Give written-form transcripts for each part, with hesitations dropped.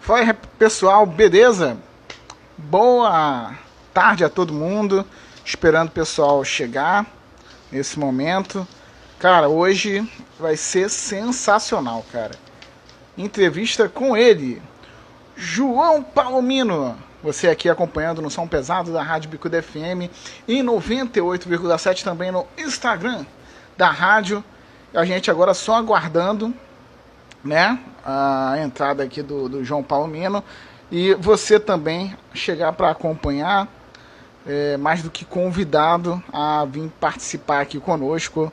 Fala aí, pessoal, beleza? Boa tarde a todo mundo. Esperando o pessoal chegar nesse momento. Cara, hoje vai ser sensacional, cara. Entrevista com ele, João Palomino. Você aqui acompanhando no Som Pesado da Rádio Bicuda FM e 98,7 também no Instagram da rádio. A gente agora só aguardando, né, a entrada aqui do João Palomino e você também chegar para acompanhar, mais do que convidado a vir participar aqui conosco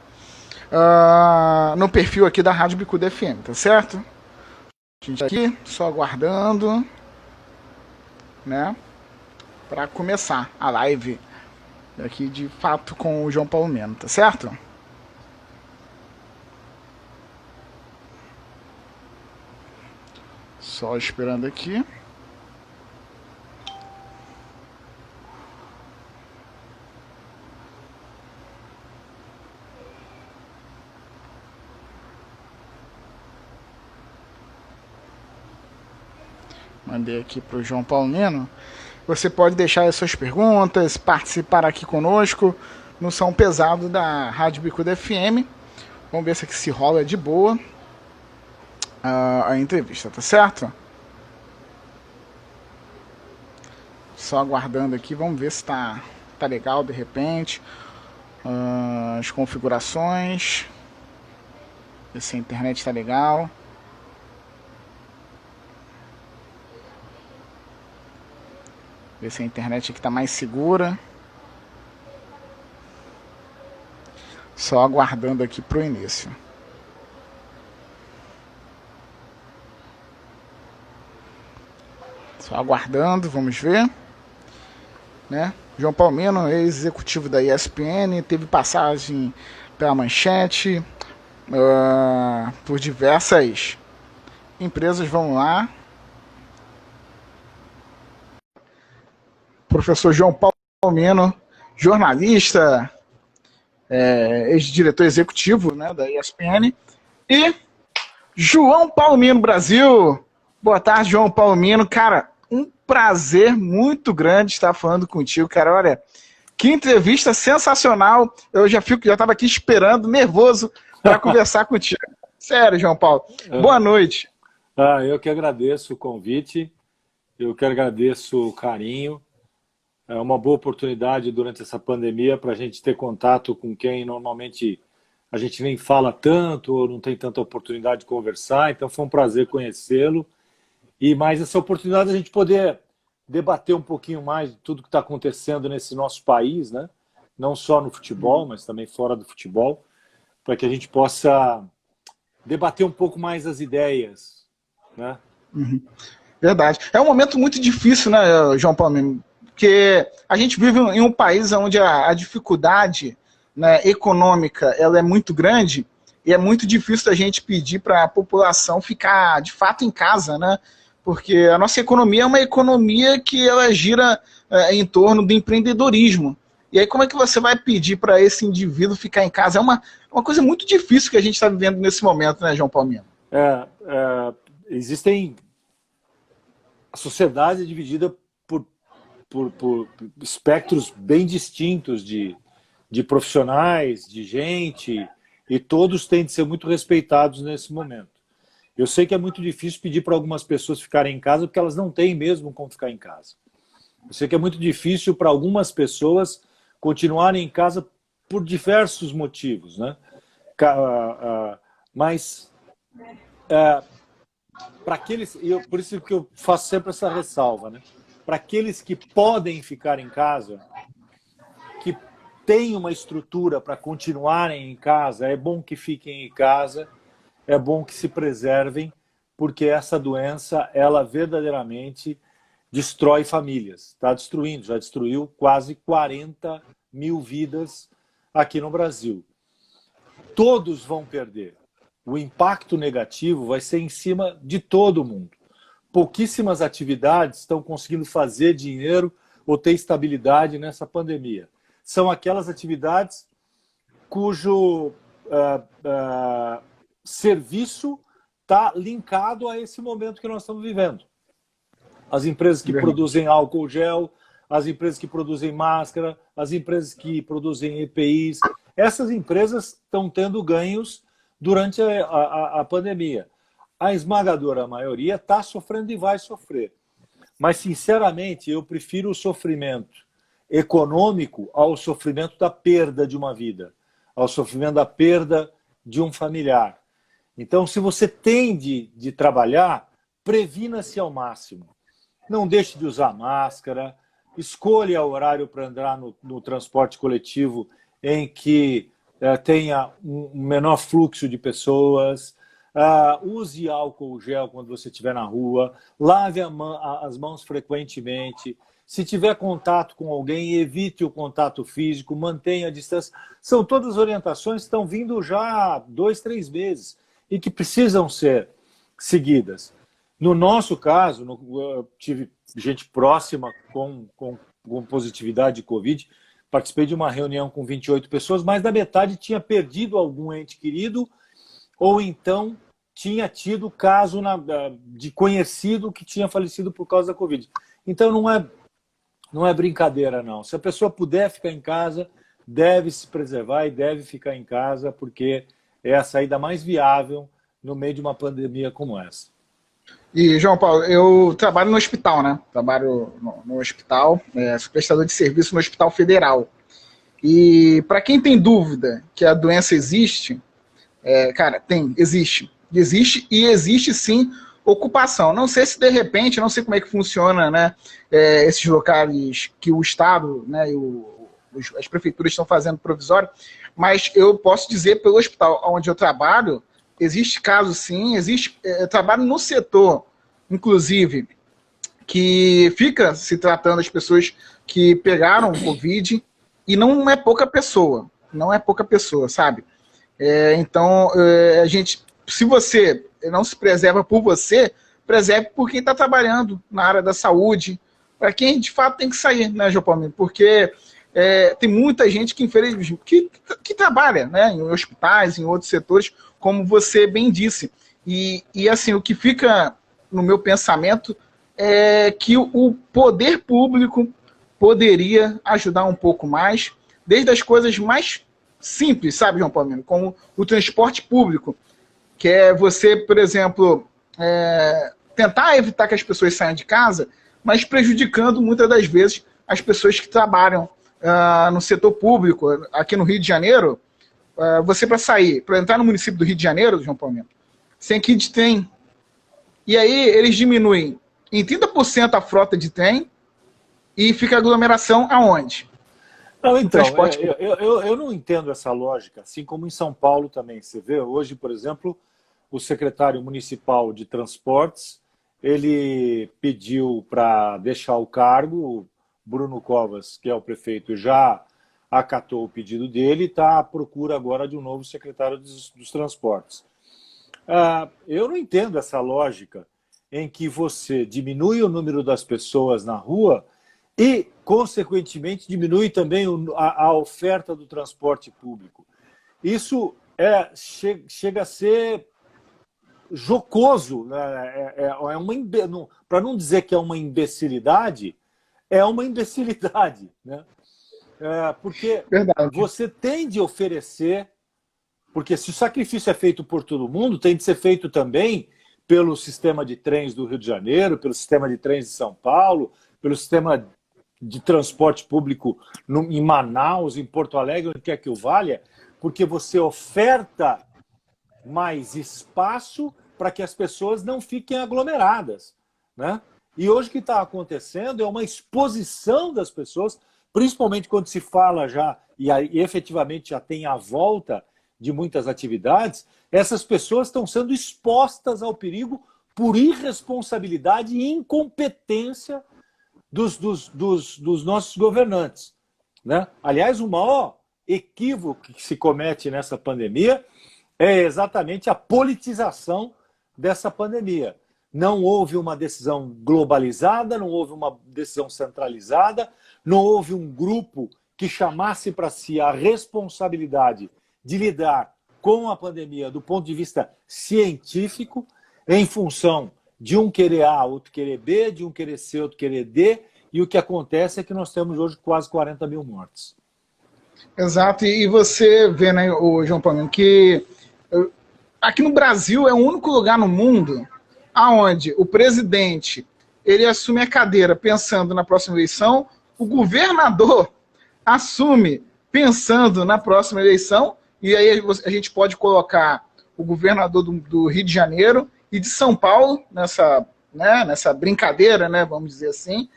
no perfil aqui da Rádio Bicuda FM, tá certo? A gente aqui só aguardando, né, para começar a live aqui de fato com o João Palomino, tá certo? Só esperando aqui. Mandei aqui para o João Palomino. Você pode deixar as suas perguntas, participar aqui conosco no Som Pesado da Rádio Bicuda FM. Vamos ver se aqui se rola de boa a entrevista, tá certo? Só aguardando aqui, vamos ver se tá legal de repente. As configurações. Ver se a internet tá legal. Ver se a internet aqui tá mais segura. Só aguardando aqui pro início. Só aguardando, vamos ver. Né? João Palomino, ex-executivo da ESPN, teve passagem pela Manchete, por diversas empresas. Vamos lá. Professor João Palomino, jornalista, ex-diretor executivo, né, da ESPN. E João Palomino, Brasil. Boa tarde, João Palomino. Cara, um prazer muito grande estar falando contigo, cara. Olha, que entrevista sensacional. Eu já estava aqui esperando, nervoso, para conversar contigo. Sério, João Paulo. Boa noite. Eu que agradeço o convite. Eu que agradeço o carinho. É uma boa oportunidade durante essa pandemia para a gente ter contato com quem normalmente a gente nem fala tanto ou não tem tanta oportunidade de conversar. Então foi um prazer conhecê-lo. E mais essa oportunidade de a gente poder debater um pouquinho mais de tudo que está acontecendo nesse nosso país, né? Não só no futebol, mas também fora do futebol, para que a gente possa debater um pouco mais as ideias, né? Verdade. É um momento muito difícil, né, João Palomino? Porque a gente vive em um país onde a dificuldade, né, econômica ela é muito grande e é muito difícil a gente pedir para a população ficar de fato em casa, né? Porque a nossa economia é uma economia que ela gira em torno do empreendedorismo. E aí como é que você vai pedir para esse indivíduo ficar em casa? É uma coisa muito difícil que a gente está vivendo nesse momento, né, João Palomino? Existem... A sociedade é dividida por espectros bem distintos de profissionais, de gente, e todos têm de ser muito respeitados nesse momento. Eu sei que é muito difícil pedir para algumas pessoas ficarem em casa porque elas não têm mesmo como ficar em casa. Eu sei que é muito difícil para algumas pessoas continuarem em casa por diversos motivos, né? Mas para aqueles, por isso que eu faço sempre essa ressalva, né? Para aqueles que podem ficar em casa, que têm uma estrutura para continuarem em casa, é bom que fiquem em casa. É bom que se preservem, porque essa doença, ela verdadeiramente destrói famílias. Está destruindo, já destruiu quase 40 mil vidas aqui no Brasil. Todos vão perder. O impacto negativo vai ser em cima de todo mundo. Pouquíssimas atividades estão conseguindo fazer dinheiro ou ter estabilidade nessa pandemia. São aquelas atividades cujo serviço está linkado a esse momento que nós estamos vivendo. as empresas que produzem álcool gel, as empresas que produzem máscara, as empresas que produzem EPIs. Essas empresas estão tendo ganhos durante a pandemia. A esmagadora maioria está sofrendo e vai sofrer. Mas, sinceramente, eu prefiro o sofrimento econômico ao sofrimento da perda de uma vida, ao sofrimento da perda de um familiar. Então, se você tem de trabalhar, previna-se ao máximo. Não deixe de usar máscara, escolha o horário para andar no transporte coletivo em que tenha um menor fluxo de pessoas, use álcool gel quando você estiver na rua, lave as mãos frequentemente. Se tiver contato com alguém, evite o contato físico, mantenha a distância. São todas orientações que estão vindo já há 2, 3 meses e que precisam ser seguidas. No nosso caso, eu tive gente próxima com positividade de Covid, participei de uma reunião com 28 pessoas, mais da metade tinha perdido algum ente querido ou então tinha tido caso de conhecido que tinha falecido por causa da Covid. Então não é brincadeira, não. Se a pessoa puder ficar em casa, deve se preservar e deve ficar em casa, porque é a saída mais viável no meio de uma pandemia como essa. E, João Paulo, eu trabalho no hospital, né? Trabalho no hospital, sou prestador de serviço no Hospital Federal. E para quem tem dúvida que a doença existe, cara, existe. Existe e existe sim ocupação. Não sei se de repente, não sei como é que funciona, né? Esses locais que o Estado, né, e as prefeituras estão fazendo provisório, mas eu posso dizer pelo hospital onde eu trabalho, existe caso sim, eu trabalho no setor, inclusive, que fica se tratando as pessoas que pegaram o Covid, e não é pouca pessoa, sabe? Então, a gente, se você não se preserva por você, preserve por quem está trabalhando na área da saúde, para quem de fato tem que sair, né, João Paulo? Porque tem muita gente que, infelizmente, que trabalha, né, em hospitais, em outros setores, como você bem disse. E assim, o que fica no meu pensamento é que o poder público poderia ajudar um pouco mais, desde as coisas mais simples, sabe, João Palmino? Como o transporte público, que é você, por exemplo, tentar evitar que as pessoas saiam de casa, mas prejudicando muitas das vezes as pessoas que trabalham no setor público. Aqui no Rio de Janeiro, você para entrar no município do Rio de Janeiro, João Palmino, sem kit de trem. E aí eles diminuem em 30% a frota de trem e fica aglomeração aonde? Não, então, eu não entendo essa lógica, assim como em São Paulo também. Você vê, hoje, por exemplo, o secretário municipal de transportes, ele pediu para deixar o cargo, o Bruno Covas, que é o prefeito, já acatou o pedido dele e está à procura agora de um novo secretário dos transportes. Eu não entendo essa lógica em que você diminui o número das pessoas na rua e, consequentemente, diminui também a oferta do transporte público. Isso chega a ser jocoso, né? Para não dizer que é uma imbecilidade, é uma imbecilidade, né? Porque Verdade. você tem de oferecer, porque se o sacrifício é feito por todo mundo, tem de ser feito também pelo sistema de trens do Rio de Janeiro, pelo sistema de trens de São Paulo, pelo sistema de transporte público em Manaus, em Porto Alegre, onde quer que o valha, porque você oferta mais espaço para que as pessoas não fiquem aglomeradas, né? E hoje o que está acontecendo é uma exposição das pessoas, principalmente quando se fala já, e efetivamente já tem a volta de muitas atividades, essas pessoas estão sendo expostas ao perigo por irresponsabilidade e incompetência dos nossos governantes, né? Aliás, o maior equívoco que se comete nessa pandemia é exatamente a politização dessa pandemia. Não houve uma decisão globalizada, não houve uma decisão centralizada, não houve um grupo que chamasse para si a responsabilidade de lidar com a pandemia do ponto de vista científico, em função de um querer A, outro querer B, de um querer C, outro querer D, e o que acontece é que nós temos hoje quase 40 mil mortes. Exato, e você vê, né, o João Palmino, que aqui no Brasil é o único lugar no mundo aonde o presidente ele assume a cadeira pensando na próxima eleição, o governador assume pensando na próxima eleição, e aí a gente pode colocar o governador do Rio de Janeiro e de São Paulo nessa, né, nessa brincadeira, né, vamos dizer assim,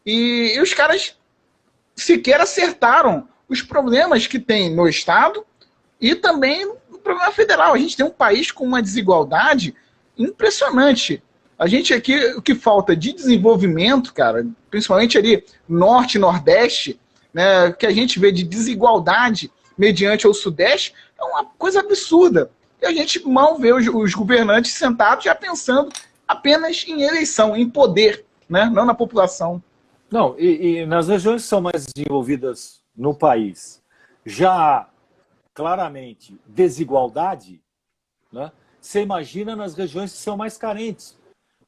e os caras sequer acertaram os problemas que tem no Estado e também no problema federal. A gente tem um país com uma desigualdade impressionante. A gente aqui, o que falta de desenvolvimento, cara, principalmente ali norte e nordeste, né, que a gente vê de desigualdade mediante ao sudeste, é uma coisa absurda. E a gente mal vê os governantes sentados já pensando apenas em eleição, em poder, né, não na população. Não, e nas regiões que são mais desenvolvidas no país, já há claramente desigualdade, né? Você imagina nas regiões que são mais carentes,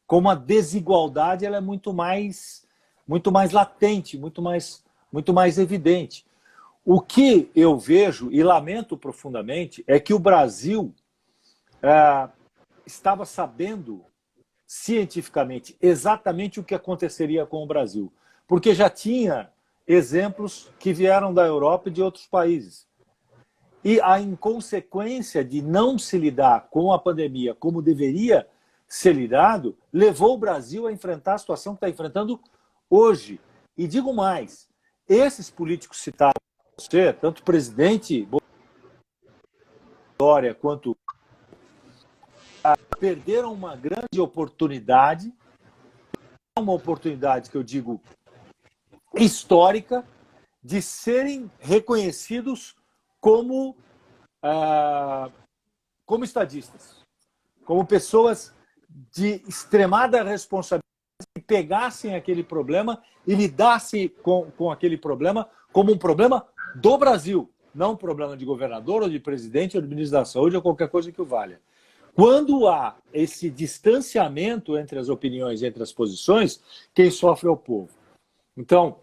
como a desigualdade ela é muito mais latente, muito mais evidente. O que eu vejo e lamento profundamente é que o Brasil estava sabendo cientificamente exatamente o que aconteceria com o Brasil, porque já tinha exemplos que vieram da Europa e de outros países. E a inconsequência de não se lidar com a pandemia como deveria ser lidado, levou o Brasil a enfrentar a situação que está enfrentando hoje. E digo mais, esses políticos citados, tanto o presidente Dória quanto perderam uma grande oportunidade, uma oportunidade que eu digo histórica, de serem reconhecidos como estadistas, como pessoas de extremada responsabilidade, que pegassem aquele problema e lidassem com aquele problema como um problema do Brasil, não um problema de governador ou de presidente ou de ministro da saúde ou qualquer coisa que o valha. Quando há esse distanciamento entre as opiniões, entre as posições, quem sofre é o povo. Então,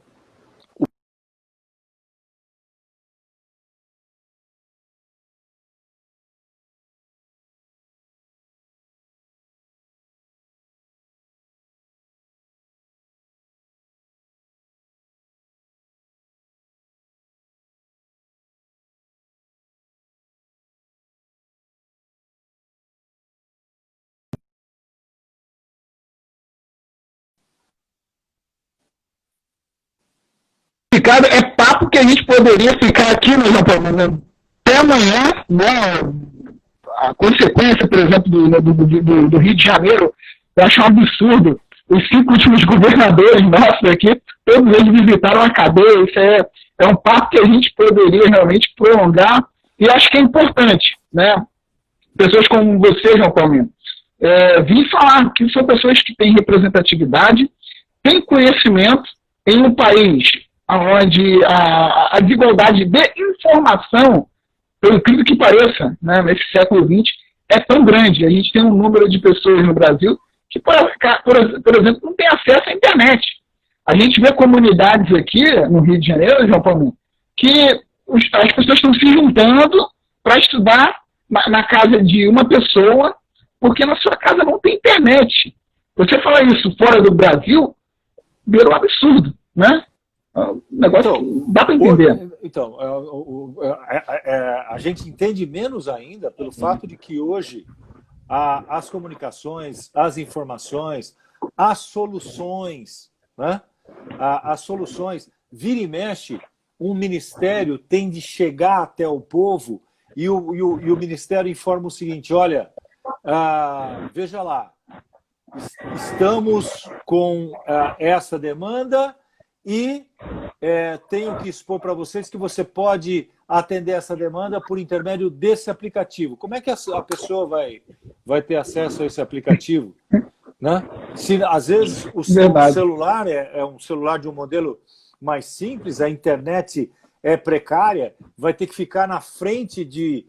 É papo que a gente poderia ficar aqui, né, João Paulo, né, até amanhã, né? A consequência, por exemplo, do Rio de Janeiro, eu acho um absurdo. Os 5 últimos governadores nossos aqui, todos eles visitaram a cadeia. Isso é um papo que a gente poderia realmente prolongar e acho que é importante, né? Pessoas como você, João Palmino, vim falar que são pessoas que têm representatividade, têm conhecimento em um país onde a desigualdade de informação, pelo incrível que pareça, né, nesse século XX, é tão grande. A gente tem um número de pessoas no Brasil que, por exemplo, não tem acesso à internet. A gente vê comunidades aqui no Rio de Janeiro, João Paulo, que as pessoas estão se juntando para estudar na casa de uma pessoa, porque na sua casa não tem internet. Você falar isso fora do Brasil, virou um absurdo, né? O negócio então, dá para entender. Então, a gente entende menos ainda pelo fato de que hoje as comunicações, as informações, as soluções, né? As soluções, vira e mexe, um ministério tem de chegar até o povo e o ministério informa o seguinte: olha, veja lá, estamos com essa demanda e tenho que expor para vocês que você pode atender essa demanda por intermédio desse aplicativo. Como é que a pessoa vai ter acesso a esse aplicativo? Né? Se, às vezes, o celular é um celular de um modelo mais simples, a internet é precária, vai ter que ficar na frente de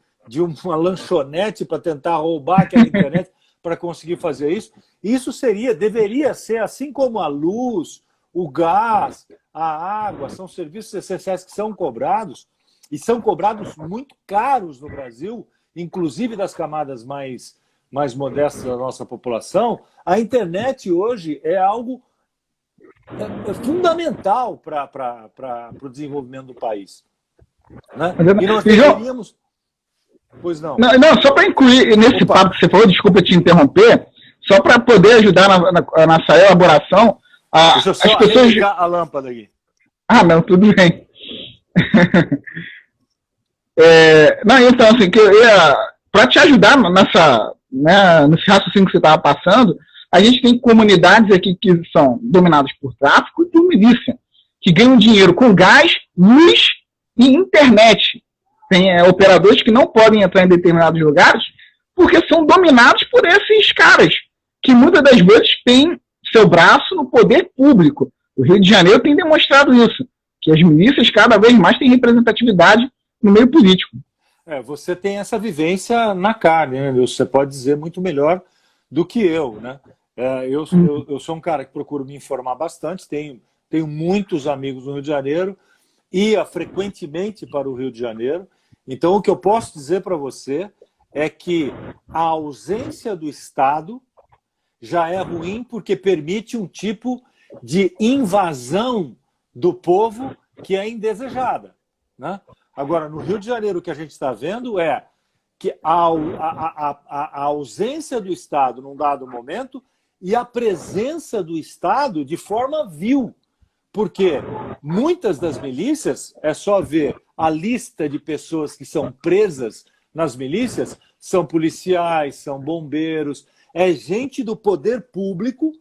uma lanchonete para tentar roubar aquela internet para conseguir fazer isso. Isso deveria ser, assim como a luz, o gás, a água, são serviços essenciais que são cobrados, e são cobrados muito caros no Brasil, inclusive das camadas mais modestas da nossa população. A internet hoje é algo fundamental para o desenvolvimento do país. Né? E nós deveríamos... Pois não. Não, só para incluir nesse papo que você falou, desculpa te interromper, só para poder ajudar na nossa elaboração. Deixa eu só ligar a lâmpada aqui. Ah, não, tudo bem. Não, então, assim, que eu ia, para te ajudar nesse raciocínio que você estava passando, a gente tem comunidades aqui que são dominadas por tráfico e por milícia, que ganham dinheiro com gás, luz e internet. Tem operadores que não podem entrar em determinados lugares porque são dominados por esses caras, que muitas das vezes têm seu braço no poder público. O Rio de Janeiro tem demonstrado isso, que as milícias cada vez mais têm representatividade no meio político. Você tem essa vivência na carne, né? Você pode dizer muito melhor do que eu, né? Eu sou um cara que procuro me informar bastante, tenho muitos amigos no Rio de Janeiro, ia frequentemente para o Rio de Janeiro. Então, o que eu posso dizer para você é que a ausência do Estado já é ruim porque permite um tipo de invasão do povo que é indesejada, né? Agora, no Rio de Janeiro, o que a gente está vendo é que a ausência do Estado num dado momento e a presença do Estado de forma vil. Porque muitas das milícias, é só ver a lista de pessoas que são presas nas milícias, são policiais, são bombeiros, é gente do poder público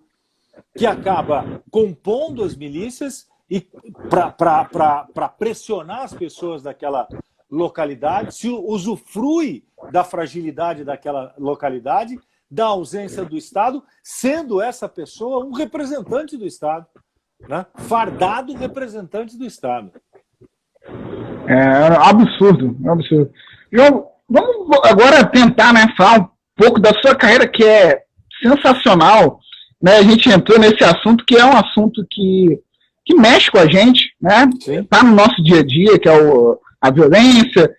que acaba compondo as milícias e para pressionar as pessoas daquela localidade, se usufrui da fragilidade daquela localidade, da ausência do Estado, sendo essa pessoa um representante do Estado. Né? Fardado representante do Estado. Absurdo, absurdo. João, vamos agora tentar, né, falar um pouco da sua carreira, que é sensacional. Né? A gente entrou nesse assunto, que é um assunto que mexe com a gente, né? Está no nosso dia a dia, que é a violência,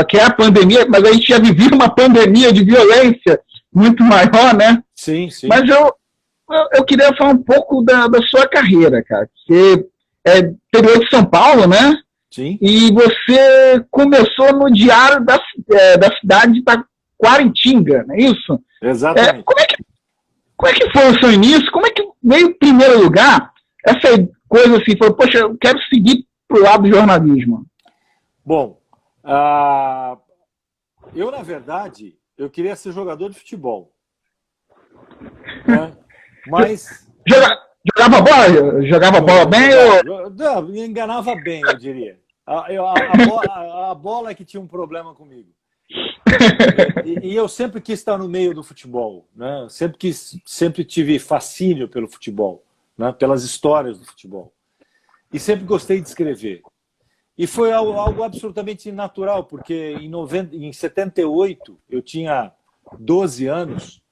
que é a pandemia, mas a gente já vivia uma pandemia de violência muito maior, né? Sim, sim. Mas eu queria falar um pouco da sua carreira, cara. Você é interior de São Paulo, né? Sim. E você começou no Diário da cidade de Taquaritinga, não é isso? Exatamente. Como é que foi o seu início? Como é que veio em primeiro lugar essa coisa assim, falou, poxa, eu quero seguir pro lado do jornalismo? Bom, eu, na verdade, eu queria ser jogador de futebol. Né? Mas... Jogava bola? Jogava bola bem? Não, me enganava bem, eu diria. A bola é que tinha um problema comigo. E eu sempre quis estar no meio do futebol, né? Sempre tive fascínio pelo futebol, né? Pelas histórias do futebol. E sempre gostei de escrever. E foi algo absolutamente natural, porque em 78, eu tinha 12 anos,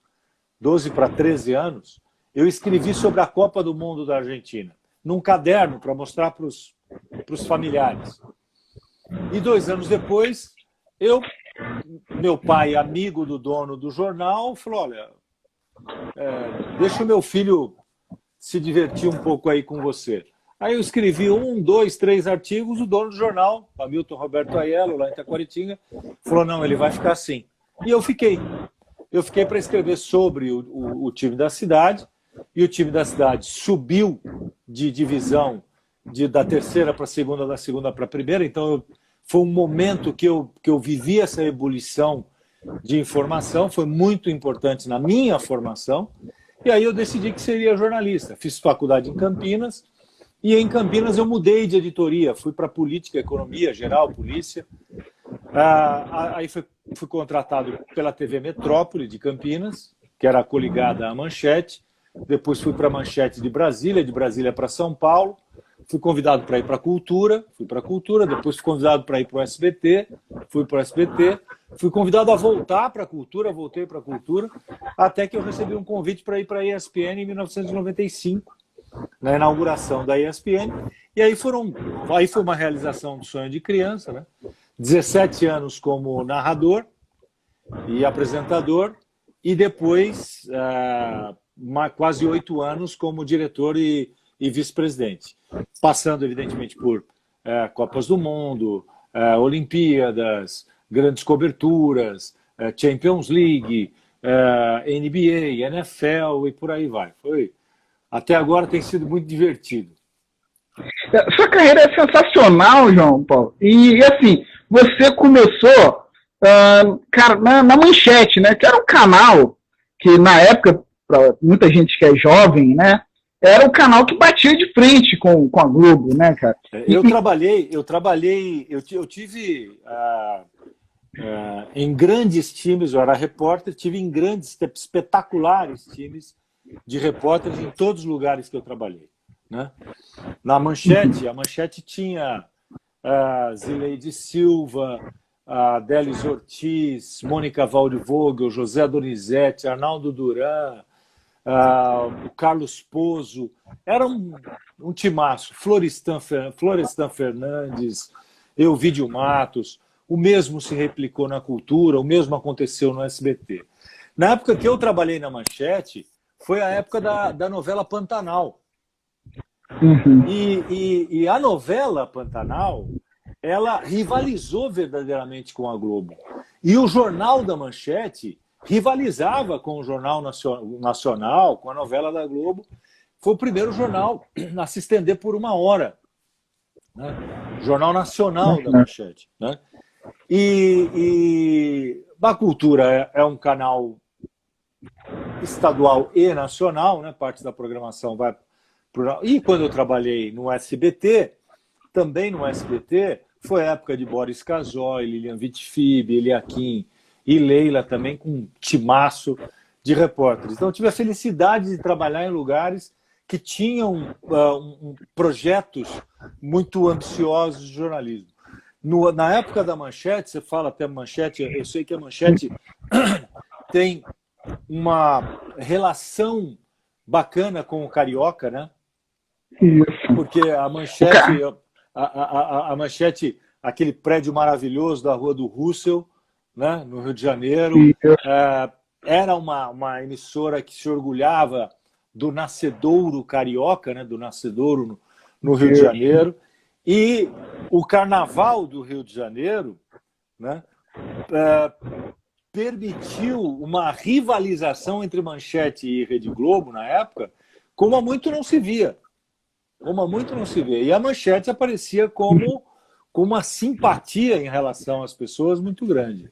12 para 13 anos, eu escrevi sobre a Copa do Mundo da Argentina, num caderno para mostrar para os familiares. E 2 anos depois, meu pai, amigo do dono do jornal, falou, olha, deixa o meu filho se divertir um pouco aí com você. Aí eu escrevi 1, 2, 3 artigos, o dono do jornal, Hamilton Roberto Aiello, lá em Taquaritinga, falou, não, ele vai ficar assim. E eu fiquei. Eu fiquei para escrever sobre o time da cidade, e o time da cidade subiu de divisão da terceira para a segunda, da segunda para a primeira, então foi um momento que eu vivi essa ebulição de informação, foi muito importante na minha formação, e aí eu decidi que seria jornalista. Fiz faculdade em Campinas, e em Campinas eu mudei de editoria, fui para política, economia, geral, polícia. Aí fui contratado pela TV Metrópole de Campinas, que era coligada à Manchete. Depois fui para a Manchete de Brasília para São Paulo. fui convidado para ir para a Cultura, fui para a Cultura, depois fui convidado para ir para o SBT, fui para o SBT, fui convidado a voltar para a Cultura, voltei para a Cultura, até que eu recebi um convite para ir para a ESPN em 1995, na inauguração da ESPN, e aí foi uma realização do sonho de criança, né? 17 anos como narrador e apresentador, e depois quase 8 anos como diretor e vice-presidente, passando evidentemente por Copas do Mundo, Olimpíadas, grandes coberturas, Champions League, NBA, NFL e por aí vai. Até agora tem sido muito divertido. Sua carreira é sensacional, João Paulo. E assim, você começou, cara, na Manchete, né? Que era um canal que na época, para muita gente que é jovem, né? Era o canal que batia de frente com a Globo, né, cara? Eu tive em grandes times, eu era repórter, tive em grandes, espetaculares times de repórteres em todos os lugares que eu trabalhei, né? Na Manchete, a Manchete tinha Zileide Silva, Délis Ortiz, Mônica Waldvogel, José Donizete, Arnaldo Duran, o Carlos Pozo, era um timaço, Florestan Fernandes, Elvídio Matos, o mesmo se replicou na Cultura, o mesmo aconteceu no SBT. Na época que eu trabalhei na Manchete, foi a época da novela Pantanal. Uhum. E a novela Pantanal, ela rivalizou verdadeiramente com a Globo. E o Jornal da Manchete rivalizava com o Jornal Nacional, com a novela da Globo. Foi o primeiro jornal a se estender por 1 hora, né? Jornal Nacional da Manchete, né? E a Cultura é um canal estadual e nacional, né? Parte da programação vai pro... E quando eu trabalhei no SBT, também no SBT, foi a época de Boris Casoy, Lilian Vitfib, Eliakim e Leila também, com um timaço de repórteres. Então eu tive a felicidade de trabalhar em lugares que tinham projetos muito ambiciosos de jornalismo. Na época da Manchete, você fala até Manchete, eu sei que a Manchete tem uma relação bacana com o Carioca, né? Isso. Porque a Manchete, a Manchete, aquele prédio maravilhoso da Rua do Russell, né, no Rio de Janeiro, era uma emissora que se orgulhava do nascedouro carioca, né, do nascedouro no Rio de Janeiro, e o Carnaval do Rio de Janeiro, né, permitiu uma rivalização entre Manchete e Rede Globo na época, como há muito não se via. E a Manchete aparecia com uma simpatia em relação às pessoas muito grande.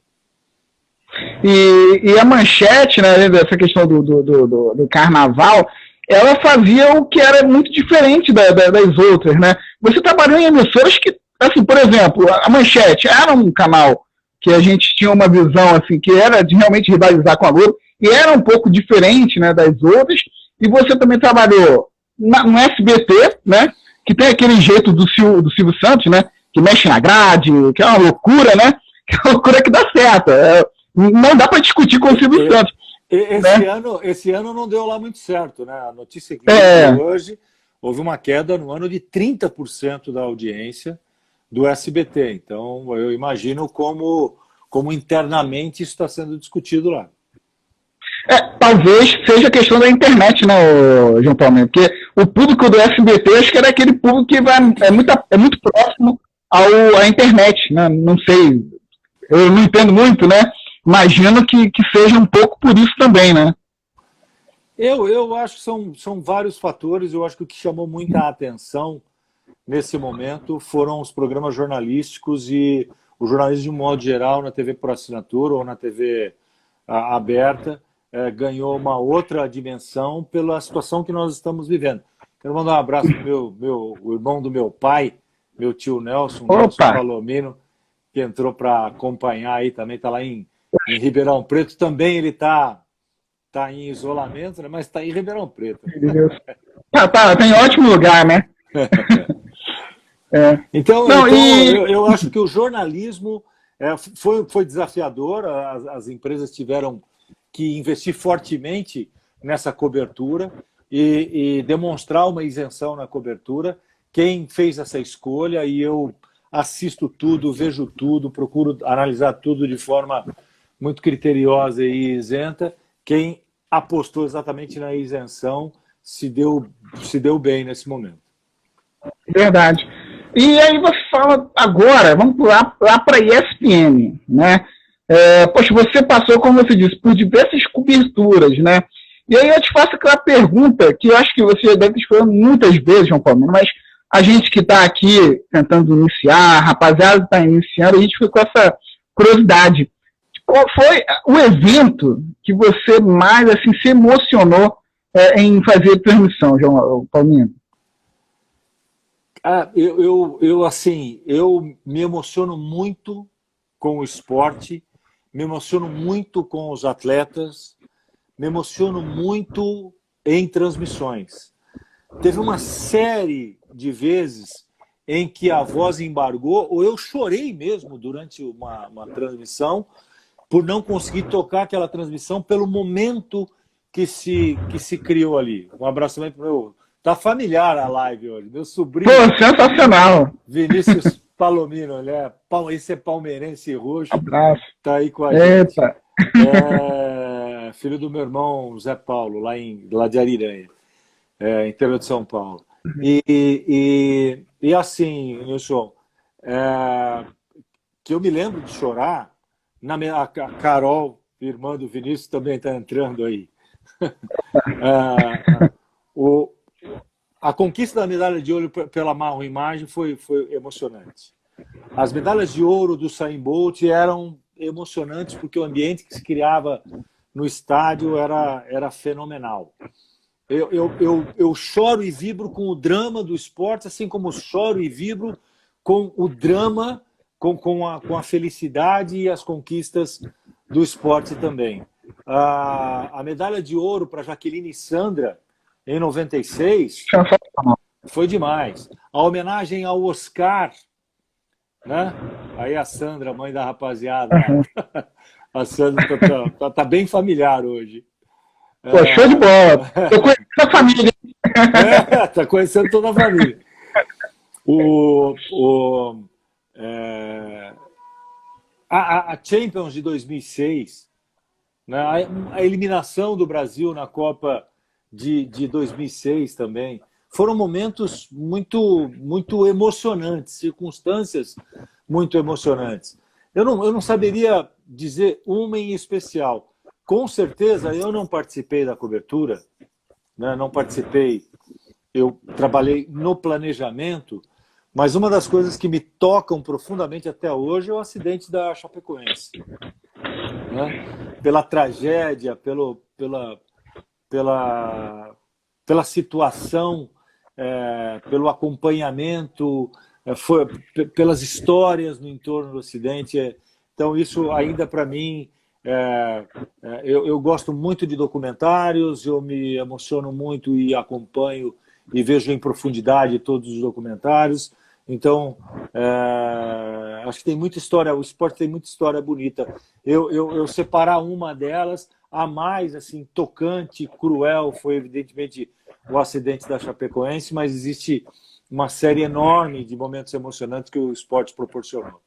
E a Manchete, né, dessa questão do carnaval, ela fazia o que era muito diferente das outras, né? Você trabalhou em emissoras que, assim, por exemplo, a Manchete era um canal que a gente tinha uma visão, assim, que era de realmente rivalizar com a Globo, e era um pouco diferente, né, das outras, e você também trabalhou no SBT, né, que tem aquele jeito do Silvio Santos, né, que mexe na grade, que é uma loucura, né, que é uma loucura que dá certo. Não dá para discutir com o Silvio Santos. Esse ano não deu lá muito certo, né? A notícia que hoje, houve uma queda no ano de 30% da audiência do SBT. Então, eu imagino como internamente isso está sendo discutido lá. Talvez seja a questão da internet, né, João Paulo? Porque o público do SBT, acho que era aquele público que é muito próximo à internet, né? Não sei, eu não entendo muito, né? Imagino que seja um pouco por isso também, né? Eu acho que são vários fatores. Eu acho que o que chamou muita atenção nesse momento foram os programas jornalísticos e o jornalismo de um modo geral na TV por assinatura ou na TV aberta ganhou uma outra dimensão pela situação que nós estamos vivendo. Quero mandar um abraço para o irmão do meu pai, meu tio Nelson Palomino, que entrou para acompanhar aí também, está lá em Ribeirão Preto. Também ele está em isolamento, né? Mas está em Ribeirão Preto. Tá em ótimo lugar, né? Então, Não, eu acho que o jornalismo foi desafiador, as empresas tiveram que investir fortemente nessa cobertura e demonstrar uma isenção na cobertura. Quem fez essa escolha, e eu assisto tudo, vejo tudo, procuro analisar tudo de forma muito criteriosa e isenta, quem apostou exatamente na isenção se deu bem nesse momento. Verdade. E aí você fala agora, vamos pular lá para a ESPN, né? Poxa, você passou, como você disse, por diversas coberturas, né? E aí eu te faço aquela pergunta que eu acho que você deve ter falado muitas vezes, João Paulo, mas a gente que está aqui tentando iniciar, a rapaziada está iniciando, a gente fica com essa curiosidade. Qual foi o evento que você mais assim, se emocionou em fazer transmissão, João Paulinho? Eu me emociono muito com o esporte, me emociono muito com os atletas, me emociono muito em transmissões. Teve uma série de vezes em que a voz embargou, ou eu chorei mesmo durante uma transmissão, por não conseguir tocar aquela transmissão pelo momento que se criou ali. Um abraço também para o meu... Tá familiar a live hoje. Meu sobrinho... Pô, sensacional! Vinícius Palomino, esse é palmeirense roxo. Abraço. Tá aí com a Eita. gente. Filho do meu irmão Zé Paulo, lá de Ariranha, interior de São Paulo. E assim, Nilson, que eu me lembro de chorar, a Carol, irmã do Vinícius, também está entrando aí. A conquista da medalha de ouro pela Marrom Imagem foi emocionante. As medalhas de ouro do Usain Bolt eram emocionantes porque o ambiente que se criava no estádio era fenomenal. Eu choro e vibro com o drama do esporte, assim como choro e vibro com o drama, com a felicidade e as conquistas do esporte também. A medalha de ouro para Jaqueline e Sandra, em 96, foi demais. A homenagem ao Oscar, né? Aí a Sandra, mãe da rapaziada, a Sandra tá bem familiar hoje. Pô, show de bola. Tô conhecendo a família. Tá conhecendo toda a família. A Champions de 2006, né? A eliminação do Brasil na Copa de 2006 também, foram momentos muito emocionantes, circunstâncias muito emocionantes. Eu não saberia dizer uma em especial. Com certeza, eu não participei da cobertura, né? Não participei, eu trabalhei no planejamento, mas uma das coisas que me tocam profundamente até hoje é o acidente da Chapecoense, né? Pela tragédia, pela situação, pelo acompanhamento, pelas histórias no entorno do acidente. Então, isso ainda para mim, eu gosto muito de documentários, eu me emociono muito e acompanho e vejo em profundidade todos os documentários. Então, acho que tem muita história, o esporte tem muita história bonita. Eu separar uma delas, a mais assim, tocante, cruel, foi evidentemente o acidente da Chapecoense, mas existe uma série enorme de momentos emocionantes que o esporte proporcionou.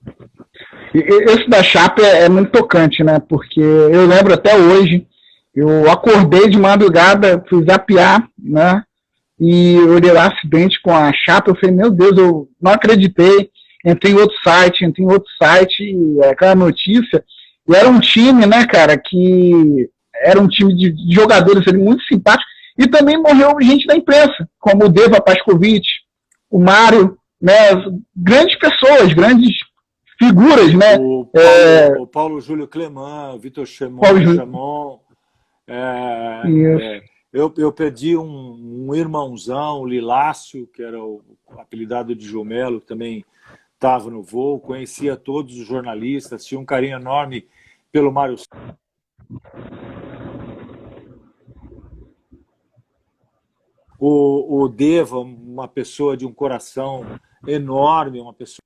Esse da Chape é muito tocante, né? Porque eu lembro até hoje, eu acordei de madrugada, fui zapear, né? E olhei lá acidente com a Chape, eu falei, meu Deus, eu não acreditei. Entrei em outro site, e aquela notícia. E era um time, né, cara, que era um time de jogadores ali, muito simpáticos. E também morreu gente da imprensa, como o Deva Pascovitch, o Mário, né? Grandes pessoas, grandes figuras, né? O Paulo Júlio Clemã, o Vitor Chamon. Eu perdi um irmãozão, o Lilácio, que era o apelidado de Jomelo, que também estava no voo, conhecia todos os jornalistas, tinha um carinho enorme pelo Mário. O Deva, uma pessoa de um coração enorme, uma pessoa.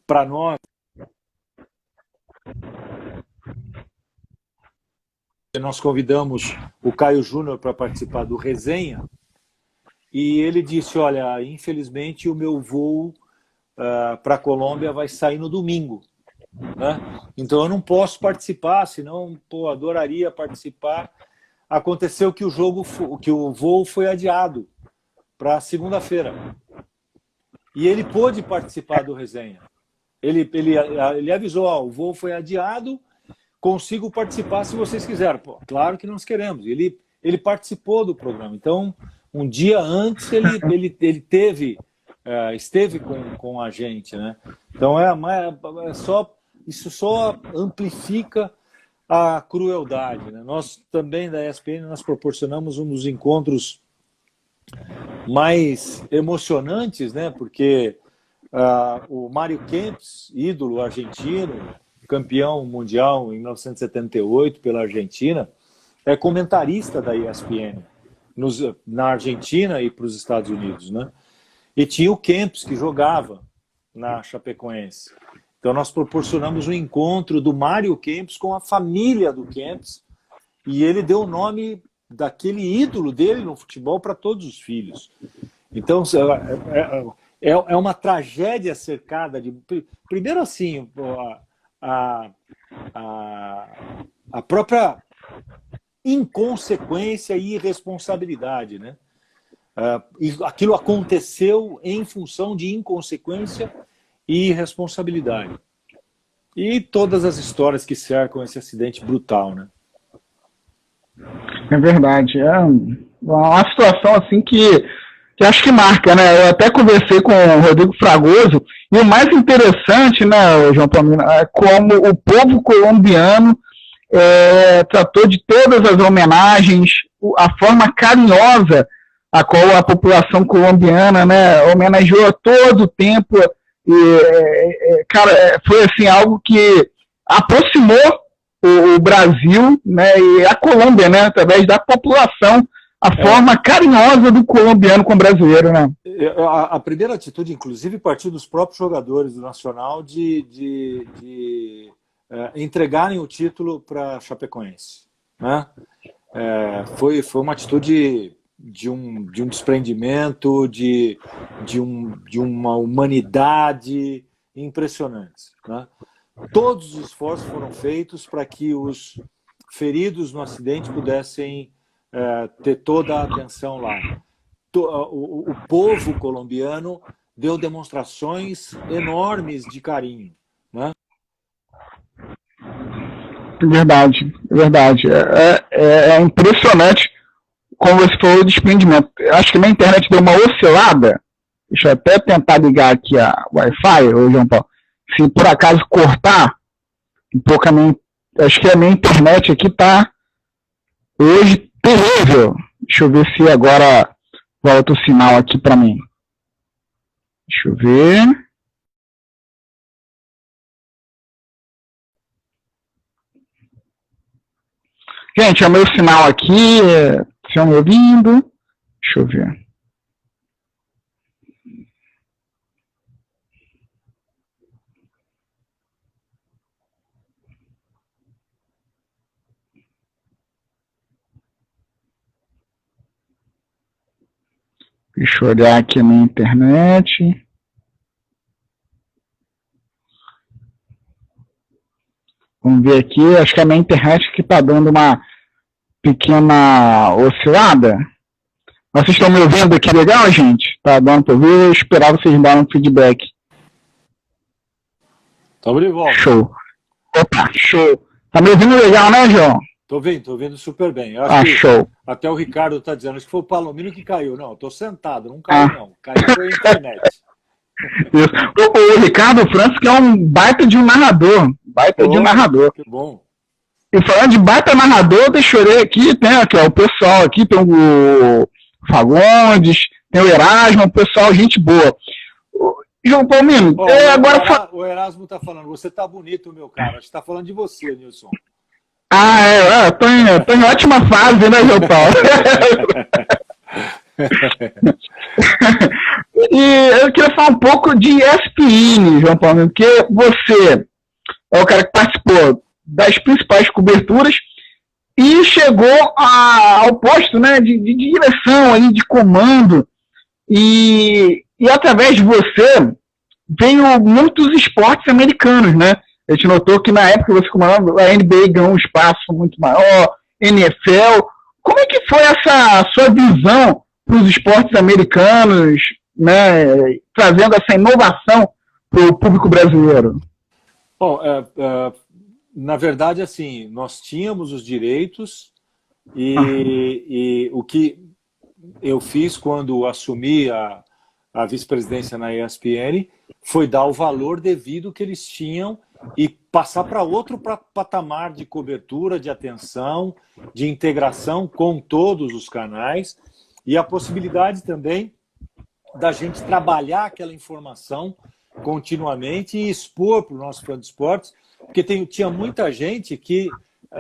Para nós, nós convidamos o Caio Júnior para participar do Resenha, e ele disse, olha, infelizmente o meu voo para a Colômbia vai sair no domingo, né? Então eu não posso participar, senão, pô, adoraria participar. Aconteceu que o voo foi adiado para segunda-feira. E ele pôde participar do Resenha. Ele avisou, ó, o voo foi adiado, consigo participar se vocês quiserem. Pô, claro que nós queremos. Ele participou do programa. Então, um dia antes, ele esteve com a gente, né? Então, isso só amplifica a crueldade, né? Nós também, da ESPN, nós proporcionamos um dos encontros mais emocionantes, né? Porque o Mário Kempes, ídolo argentino, campeão mundial em 1978 pela Argentina, é comentarista da ESPN na Argentina e para os Estados Unidos, né? E tinha o Kempes, que jogava na Chapecoense. Então nós proporcionamos um encontro do Mário Kempes com a família do Kempes, e ele deu o nome daquele ídolo dele no futebol para todos os filhos. Então é uma tragédia cercada de... Primeiro assim, a própria inconsequência e irresponsabilidade, né? E aquilo aconteceu em função de inconsequência e irresponsabilidade. E todas as histórias que cercam esse acidente brutal, né? É verdade. É uma situação assim que acho que marca, né? Eu até conversei com o Rodrigo Fragoso, e o mais interessante, né, João Palmino, é como o povo colombiano tratou de todas as homenagens, a forma carinhosa a qual a população colombiana, né, homenageou todo o tempo. E, cara, foi assim, algo que aproximou o Brasil, né, e a Colômbia, né, através da população, a forma carinhosa do colombiano com o brasileiro, né? A primeira atitude, inclusive, partiu dos próprios jogadores do Nacional de entregarem o título para a Chapecoense, né? Foi uma atitude de um desprendimento, de uma humanidade impressionante, né? Todos os esforços foram feitos para que os feridos no acidente pudessem ter toda a atenção lá. O povo colombiano deu demonstrações enormes de carinho, né? Verdade, verdade. É impressionante como você falou, o desprendimento. Acho que minha internet deu uma oscilada. Deixa eu até tentar ligar aqui a Wi-Fi, João Paulo. Se por acaso cortar um pouco acho que a minha internet aqui tá hoje terrível. Deixa eu ver se agora volta o sinal aqui para mim. Deixa eu ver. Gente, é o meu sinal aqui. Estão me ouvindo? Deixa eu ver. Deixa eu olhar aqui a minha internet. Vamos ver aqui. Acho que a minha internet que está dando uma pequena oscilada. Vocês estão me ouvindo aqui legal, gente? Tá dando para ouvir? Eu esperava vocês darem um feedback. Estamos de volta. Show. Opa, show. Tá me ouvindo legal, né, João? Tô ouvindo super bem. Eu acho que show. Até o Ricardo está dizendo, acho que foi o Palomino que caiu. Não, estou sentado, não caiu não. Caiu foi a internet. Isso. O Ricardo França, que é um baita de um narrador. De narrador. Que bom. E falando de baita narrador, deixa eu ver aqui, tem aqui, ó, o pessoal aqui, tem o Fagundes, tem o Erasmo, o pessoal, gente boa. João Palmino, Oh, agora... o Erasmo está falando, você está bonito, meu cara. Acho que está falando de você, Nilson. Tô em ótima fase, né, João Paulo? E eu queria falar um pouco de ESPN, João Paulo, porque você é o cara que participou das principais coberturas e chegou ao posto, né, de direção, aí, de comando, e através de você veio muitos esportes americanos, né? A gente notou que na época você comandava, a NBA ganhou um espaço muito maior, NFL. Como é que foi essa sua visão para os esportes americanos, né, trazendo essa inovação para o público brasileiro? Bom, na verdade, assim, nós tínhamos os direitos e o que eu fiz quando assumi a vice-presidência na ESPN foi dar o valor devido que eles tinham e passar para outro patamar de cobertura, de atenção, de integração com todos os canais e a possibilidade também da gente trabalhar aquela informação continuamente e expor para o nosso fã de esportes, porque tinha muita gente que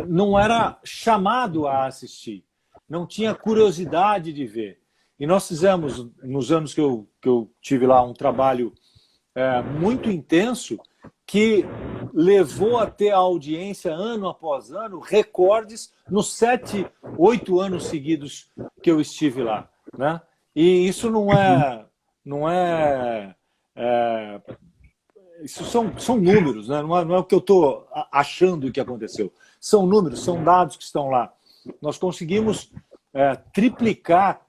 não era chamado a assistir, não tinha curiosidade de ver. E nós fizemos, nos anos que eu tive lá, um trabalho muito intenso que levou a ter a audiência ano após ano, recordes nos 7, 8 anos seguidos que eu estive lá, né? E isso isso são números, né? Não é o que eu estou achando que aconteceu. São números, são dados que estão lá. Nós conseguimos triplicar,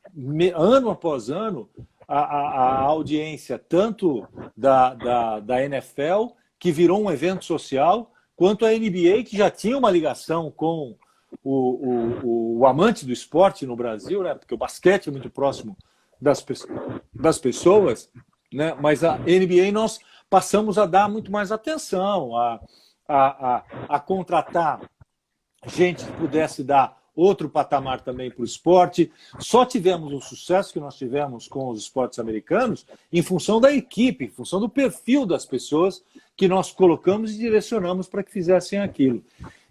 ano após ano, a audiência tanto da NFL, que virou um evento social, quanto a NBA, que já tinha uma ligação com o amante do esporte no Brasil, né? Porque o basquete é muito próximo das pessoas, né? Mas a NBA nós passamos a dar muito mais atenção, a contratar gente que pudesse dar outro patamar também para o esporte. Só tivemos o sucesso que nós tivemos com os esportes americanos em função da equipe, em função do perfil das pessoas que nós colocamos e direcionamos para que fizessem aquilo.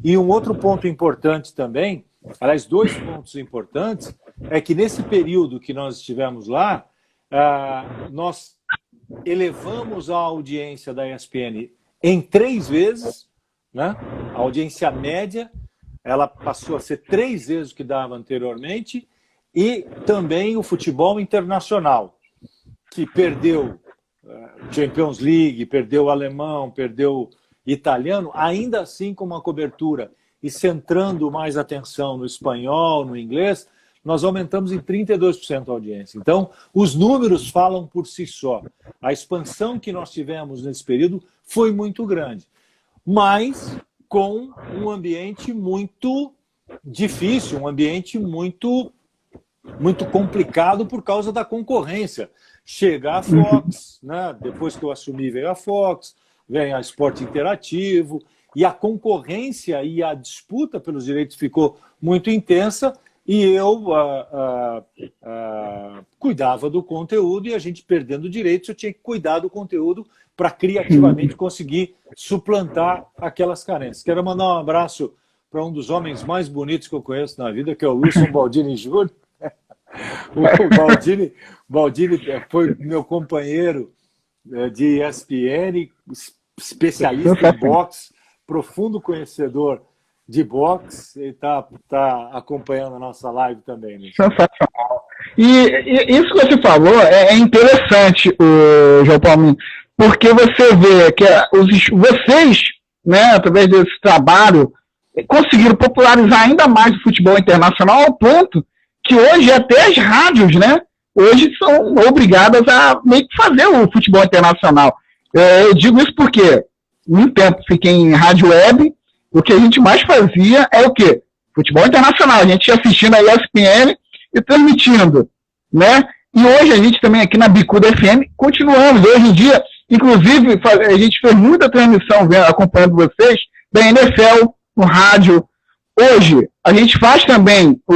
E um outro ponto importante também, aliás, 2 pontos importantes, é que nesse período que nós estivemos lá, nós elevamos a audiência da ESPN em 3 vezes, né? A audiência média, ela passou a ser 3 vezes o que dava anteriormente, e também o futebol internacional, que perdeu Champions League, perdeu o alemão, perdeu o italiano, ainda assim com uma cobertura e centrando mais atenção no espanhol, no inglês, nós aumentamos em 32% a audiência. Então, os números falam por si só. A expansão que nós tivemos nesse período foi muito grande, mas com um ambiente muito difícil, um ambiente muito complicado por causa da concorrência. Chega a Fox, né? Depois que eu assumi veio a Fox, vem a Esporte Interativo, e a concorrência e a disputa pelos direitos ficou muito intensa, e eu cuidava do conteúdo, e a gente perdendo direitos, eu tinha que cuidar do conteúdo para criativamente conseguir suplantar aquelas carências. Quero mandar um abraço para um dos homens mais bonitos que eu conheço na vida, que é o Wilson Baldini Jr. O Baldini foi meu companheiro de ESPN, especialista em boxe, profundo conhecedor de boxe, e está acompanhando a nossa live também. Né? Sensacional. E isso que você falou é interessante, João Palmino, porque você vê que vocês, né, através desse trabalho, conseguiram popularizar ainda mais o futebol internacional, ao ponto que hoje até as rádios, né, hoje são obrigadas a meio que fazer o futebol internacional. Eu digo isso porque, muito tempo fiquei em rádio web, o que a gente mais fazia é o quê? Futebol internacional. A gente ia assistindo a ESPN e transmitindo, né? E hoje a gente também aqui na Bicuda FM continuamos. Hoje em dia, inclusive, a gente fez muita transmissão acompanhando vocês da NFL no rádio. Hoje a gente faz também o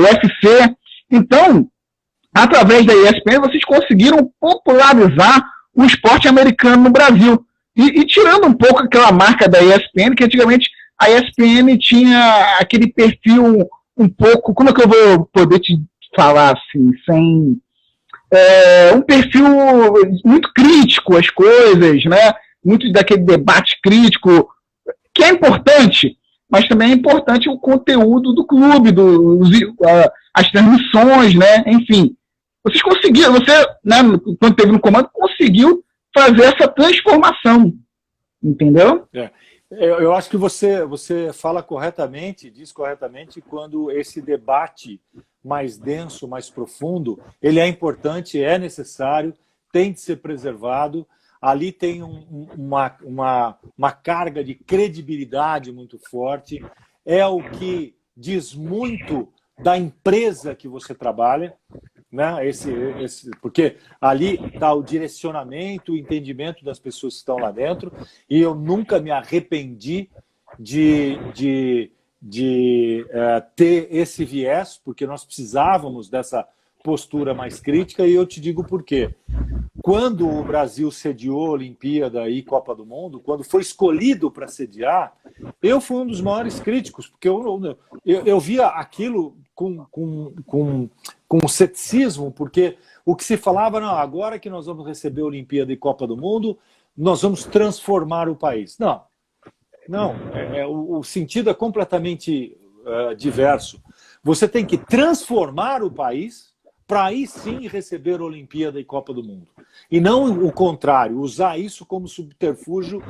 UFC. Então, através da ESPN, vocês conseguiram popularizar o esporte americano no Brasil. E tirando um pouco aquela marca da ESPN, que antigamente a ESPN tinha aquele perfil um pouco, como é que eu vou poder te falar assim, sem um perfil muito crítico às coisas, né? Muito daquele debate crítico, que é importante, mas também é importante o conteúdo do clube, as transmissões, né? Enfim, vocês conseguiram, você, né, quando esteve no comando, conseguiu fazer essa transformação, entendeu? Eu acho que você fala corretamente, diz corretamente, quando esse debate mais denso, mais profundo, ele é importante, é necessário, tem de ser preservado. Ali tem uma carga de credibilidade muito forte, é o que diz muito da empresa que você trabalha, né? Porque ali está o direcionamento, o entendimento das pessoas que estão lá dentro, e eu nunca me arrependi de ter esse viés, porque nós precisávamos dessa postura mais crítica, e eu te digo por quê. Quando o Brasil sediou Olimpíada e Copa do Mundo, quando foi escolhido para sediar, eu fui um dos maiores críticos, porque eu via aquilo com ceticismo, porque o que se falava, não, agora que nós vamos receber Olimpíada e Copa do Mundo, nós vamos transformar o país. Não, o sentido é completamente diverso. Você tem que transformar o país para aí sim receber a Olimpíada e Copa do Mundo. E não o contrário, usar isso como subterfúgio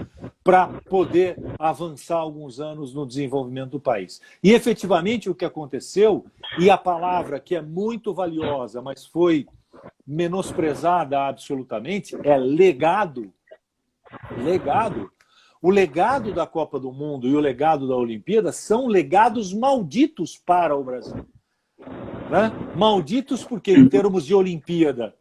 para poder avançar alguns anos no desenvolvimento do país. E efetivamente o que aconteceu, e a palavra que é muito valiosa, mas foi menosprezada absolutamente, é legado. Legado. O legado da Copa do Mundo e o legado da Olimpíada são legados malditos para o Brasil. Né? Malditos porque, em termos de Olimpíada,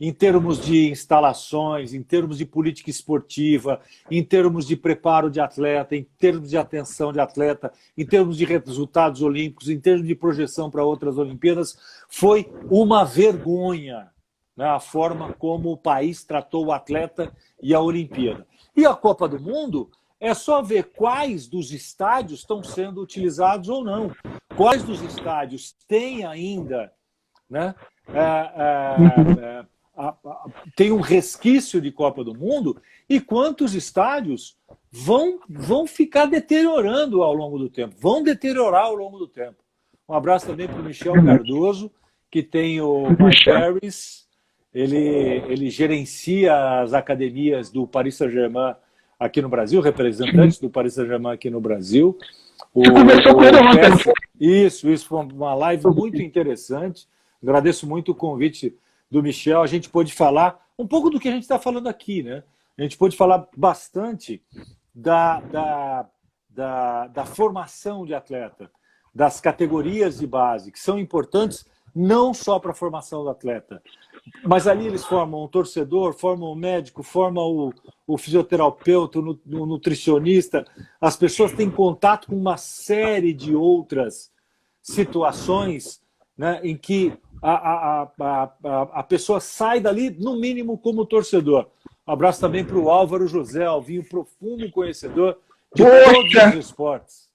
em termos de instalações, em termos de política esportiva, em termos de preparo de atleta, em termos de atenção de atleta, em termos de resultados olímpicos, em termos de projeção para outras Olimpíadas, foi uma vergonha, né, a forma como o país tratou o atleta e a Olimpíada. E a Copa do Mundo é só ver quais dos estádios estão sendo utilizados ou não. Quais dos estádios têm ainda, né, tem um resquício de Copa do Mundo e quantos estádios vão ficar deteriorando ao longo do tempo. Vão deteriorar ao longo do tempo. Um abraço também para o Michel Cardoso, que tem o Mike Harris. Ele gerencia as academias do Paris Saint-Germain aqui no Brasil, representantes do Paris Saint-Germain aqui no Brasil. Você conversou com ele ontem. Isso foi uma live muito interessante. Agradeço muito o convite do Michel. A gente pôde falar um pouco do que a gente está falando aqui, né? A gente pôde falar bastante da formação de atleta, das categorias de base, que são importantes não só para a formação do atleta, mas ali eles formam o torcedor, formam o médico, formam o fisioterapeuta, o nutricionista. As pessoas têm contato com uma série de outras situações, né, em que a pessoa sai dali, no mínimo, como torcedor. Um abraço também para o Álvaro José, Alvinho, profundo conhecedor de todos os esportes.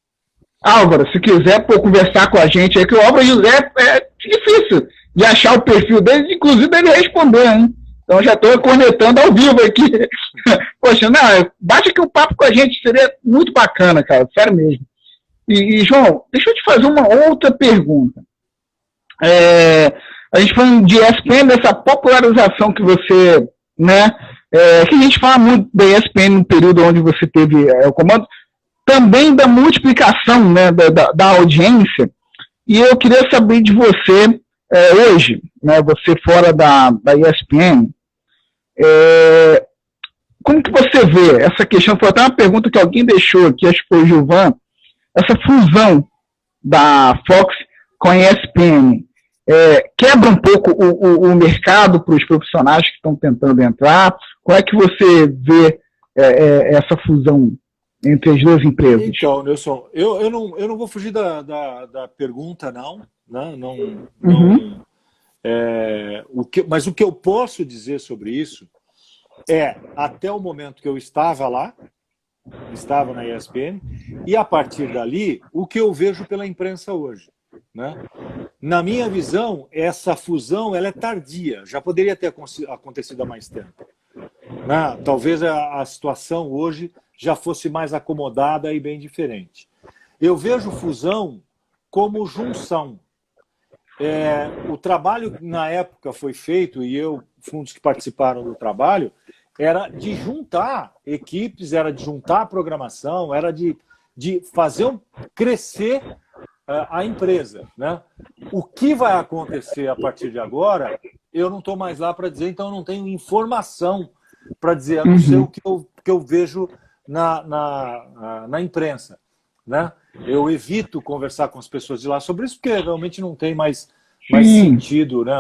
Álvaro, se quiser conversar com a gente aí, que o Álvaro José é difícil de achar o perfil dele, inclusive dele responder, hein? Então já estou cornetando ao vivo aqui. Poxa, não, bate aqui um papo com a gente, seria muito bacana, cara, sério mesmo. E João, deixa eu te fazer uma outra pergunta. A gente falando de ESPN, dessa popularização que você, né, que a gente fala muito da ESPN no período onde você teve o comando, também da multiplicação, né, da audiência, e eu queria saber de você, hoje, né, você fora da ESPN, como que você vê essa questão? Foi até uma pergunta que alguém deixou aqui, acho que foi o Gilvan, essa fusão da Fox com a ESPN, quebra um pouco o mercado para os profissionais que estão tentando entrar? Como é que você vê essa fusão entre as duas empresas? Então, Nelson, eu não vou fugir da pergunta, não. Né? Mas o que eu posso dizer sobre isso até o momento que eu estava lá, estava na ESPN, e a partir dali, o que eu vejo pela imprensa hoje, né? Na minha visão, essa fusão ela é tardia, já poderia ter acontecido há mais tempo, né? Talvez a situação hoje já fosse mais acomodada e bem diferente. Eu vejo fusão como junção. O trabalho na época foi feito, e eu fui um dos que participaram do trabalho, era de juntar equipes, era de juntar a programação, era de fazer crescer a empresa, né? O que vai acontecer a partir de agora, eu não estou mais lá para dizer, então eu não tenho informação para dizer, a não ser o que eu vejo na imprensa, né? Eu evito conversar com as pessoas de lá sobre isso, porque realmente não tem mais sentido, né?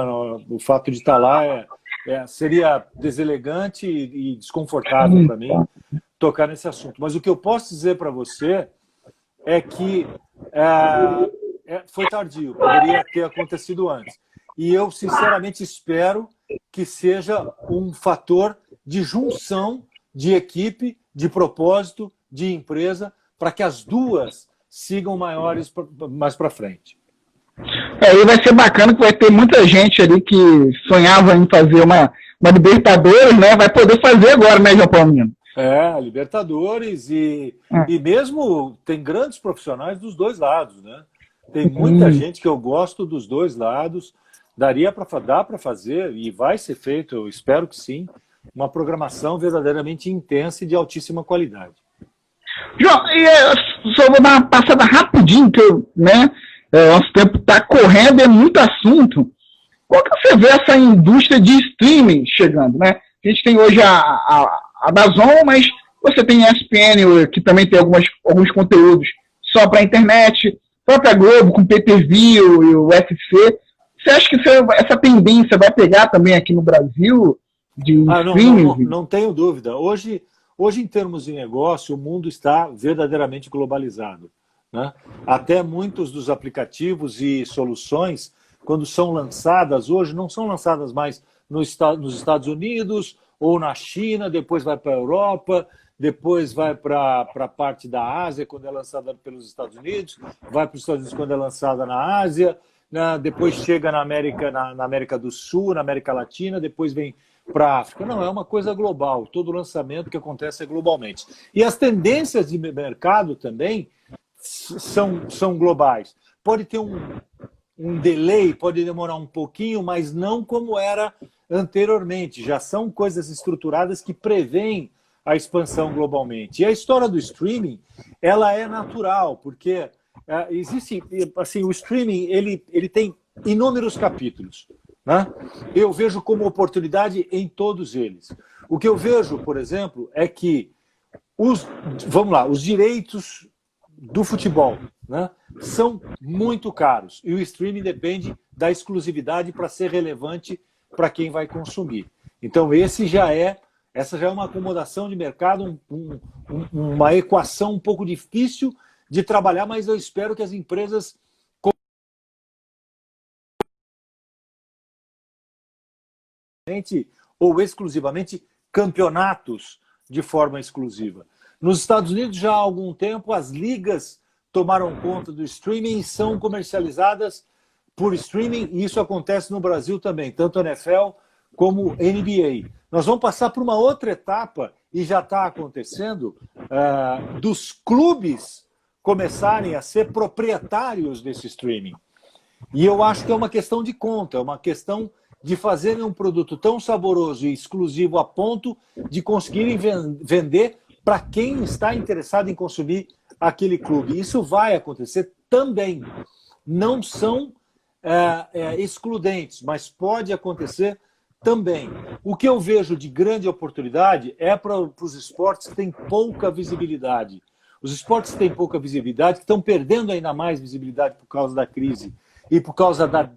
O fato de estar lá seria deselegante e desconfortável para mim tocar nesse assunto. Mas o que eu posso dizer para você é que foi tardio, poderia ter acontecido antes. E eu, sinceramente, espero que seja um fator de junção de equipe, de propósito, de empresa, para que as duas sigam maiores mais para frente. Aí vai ser bacana que vai ter muita gente ali que sonhava em fazer uma Libertadores, né? Vai poder fazer agora, né, João Palmino? Libertadores e mesmo tem grandes profissionais dos dois lados, né? Tem muita gente que eu gosto dos dois lados. Dá para fazer, e vai ser feito, eu espero que sim, uma programação verdadeiramente intensa e de altíssima qualidade. João, só vou dar uma passada rapidinho, que nosso tempo está correndo, é muito assunto. Qual que você vê essa indústria de streaming chegando, né? A gente tem hoje a DAZN, mas você tem a ESPN, que também tem alguns conteúdos só para a internet, a própria Globo com pay-per-view e o UFC. Você acha que essa tendência vai pegar também aqui no Brasil de streaming? Não tenho dúvida. Hoje, em termos de negócio, o mundo está verdadeiramente globalizado, né? Até muitos dos aplicativos e soluções, quando são lançadas hoje, não são lançadas mais nos Estados Unidos ou na China, depois vai para a Europa, depois vai para a parte da Ásia, quando é lançada pelos Estados Unidos, vai para os Estados Unidos quando é lançada na Ásia, né? Depois chega na América do Sul, na América Latina, depois vem para a África. Não, é uma coisa global. Todo lançamento que acontece é globalmente. E as tendências de mercado também são globais. Pode ter um delay, pode demorar um pouquinho, mas não como era anteriormente. Já são coisas estruturadas que prevêem a expansão globalmente. E a história do streaming, ela é natural, porque existe, assim, o streaming, ele tem inúmeros capítulos, né? Eu vejo como oportunidade em todos eles. O que eu vejo, por exemplo, é que os direitos do futebol, né, são muito caros. E o streaming depende da exclusividade para ser relevante para quem vai consumir. Então, essa já é uma acomodação de mercado, uma equação um pouco difícil de trabalhar, mas eu espero que as empresas ou exclusivamente campeonatos de forma exclusiva. Nos Estados Unidos, já há algum tempo, as ligas tomaram conta do streaming e são comercializadas por streaming, e isso acontece no Brasil também, tanto a NFL como a NBA. Nós vamos passar por uma outra etapa, e já está acontecendo, dos clubes começarem a ser proprietários desse streaming. E eu acho que é uma questão de conta, é uma questão de fazerem um produto tão saboroso e exclusivo a ponto de conseguirem vender para quem está interessado em consumir aquele clube. Isso vai acontecer também. Não são excludentes, mas pode acontecer também. O que eu vejo de grande oportunidade é para os esportes que têm pouca visibilidade. Os esportes que têm pouca visibilidade, que estão perdendo ainda mais visibilidade por causa da crise e por causa da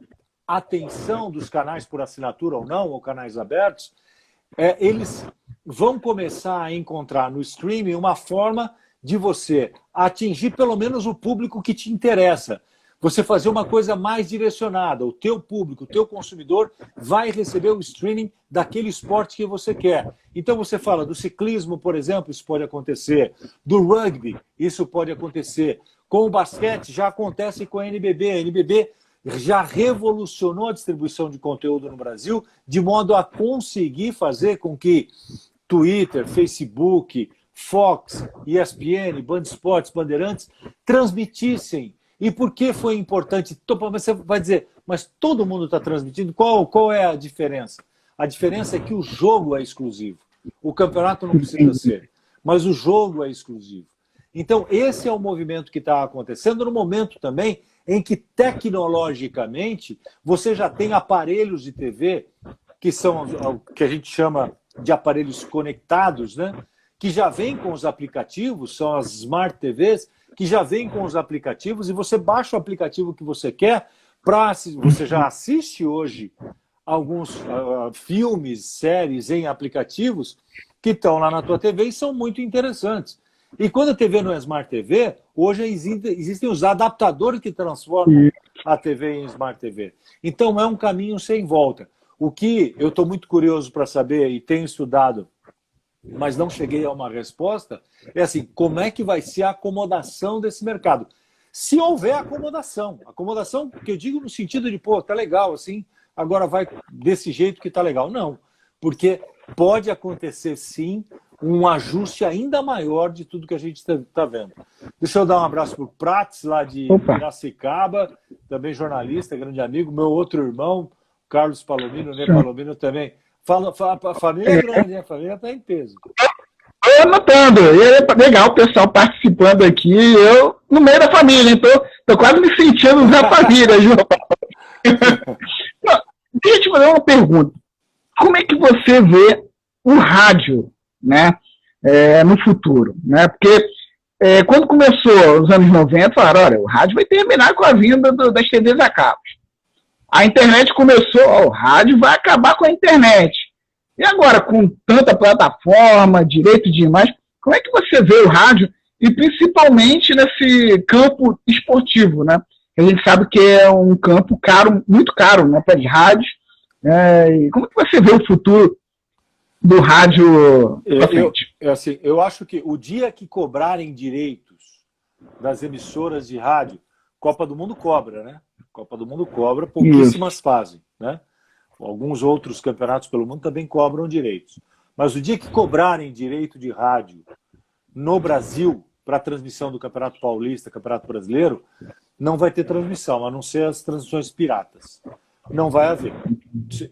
atenção dos canais por assinatura ou não, ou canais abertos, eles vão começar a encontrar no streaming uma forma de você atingir pelo menos o público que te interessa. você fazer uma coisa mais direcionada. O teu público, o teu consumidor vai receber o streaming daquele esporte que você quer. Então você fala do ciclismo, por exemplo, isso pode acontecer. Do rugby, isso pode acontecer. Com o basquete, já acontece com a NBB. A NBB já revolucionou a distribuição de conteúdo no Brasil, de modo a conseguir fazer com que Twitter, Facebook, Fox, ESPN, Band Esportes, Bandeirantes transmitissem. E por que foi importante? Você vai dizer, mas todo mundo está transmitindo? Qual é a diferença? A diferença é que o jogo é exclusivo. O campeonato não precisa ser, mas o jogo é exclusivo. Então, esse é o movimento que está acontecendo no momento também em que, tecnologicamente, você já tem aparelhos de TV, que são o que a gente chama de aparelhos conectados, né? Que já vêm com os aplicativos, são as Smart TVs, que já vem com os aplicativos, e você baixa o aplicativo que você quer, você já assiste hoje alguns filmes, séries em aplicativos que estão lá na tua TV e são muito interessantes. E quando a TV não é Smart TV, hoje existem os adaptadores que transformam a TV em Smart TV. Então é um caminho sem volta. O que eu estou muito curioso para saber e tenho estudado, mas não cheguei a uma resposta, é assim, como é que vai ser a acomodação desse mercado? Se houver acomodação que eu digo no sentido de, pô, tá legal assim, agora vai desse jeito que tá legal. Não, porque pode acontecer sim um ajuste ainda maior de tudo que a gente está vendo. Deixa eu dar um abraço para o Prats, lá de Piracicaba, também jornalista, grande amigo, meu outro irmão, Carlos Palomino, né? Palomino também. A família é grande, né? A família está em peso. Eu notando, é legal o pessoal participando aqui, eu no meio da família, então estou quase me sentindo na família, João. Deixa eu te fazer uma pergunta. Como é que você vê o rádio, né, no futuro? Né? Porque quando começou os anos 90, falaram, olha, o rádio vai terminar com a vinda das TVs a cabos. A internet começou, o rádio vai acabar com a internet. E agora, com tanta plataforma, direito de imagem, como é que você vê o rádio, e principalmente nesse campo esportivo, né? A gente sabe que é um campo caro, muito caro, né, para as rádios. E como é que você vê o futuro do rádio para frente? Assim, eu acho que o dia que cobrarem direitos das emissoras de rádio, Copa do Mundo cobra, né? Copa do Mundo cobra, pouquíssimas fazem, né? Alguns outros campeonatos pelo mundo também cobram direitos. Mas o dia que cobrarem direito de rádio no Brasil para a transmissão do Campeonato Paulista, Campeonato Brasileiro, não vai ter transmissão, a não ser as transmissões piratas. Não vai haver.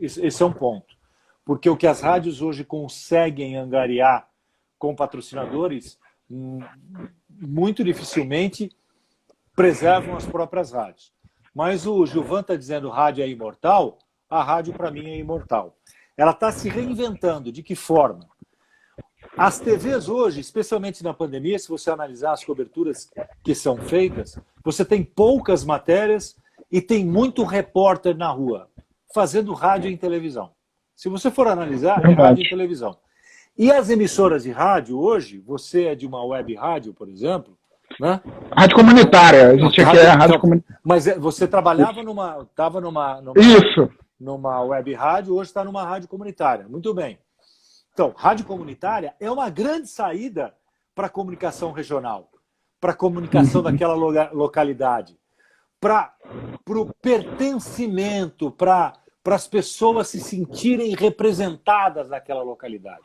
Esse é um ponto. Porque o que as rádios hoje conseguem angariar com patrocinadores, muito dificilmente preservam as próprias rádios. Mas o Gilvan está dizendo que o rádio é imortal, a rádio para mim é imortal. Ela está se reinventando. De que forma? As TVs hoje, especialmente na pandemia, se você analisar as coberturas que são feitas, você tem poucas matérias e tem muito repórter na rua, fazendo rádio e televisão. Se você for analisar, é rádio e televisão. E as emissoras de rádio hoje, você é de uma web rádio, por exemplo, né? Rádio comunitária, a gente aqui é rádio comunitária. Mas você trabalhava estava Isso. Numa web rádio, hoje está numa rádio comunitária. Muito bem. Então, rádio comunitária é uma grande saída para a comunicação regional, para a comunicação daquela localidade, para o pertencimento, para as pessoas se sentirem representadas naquela localidade.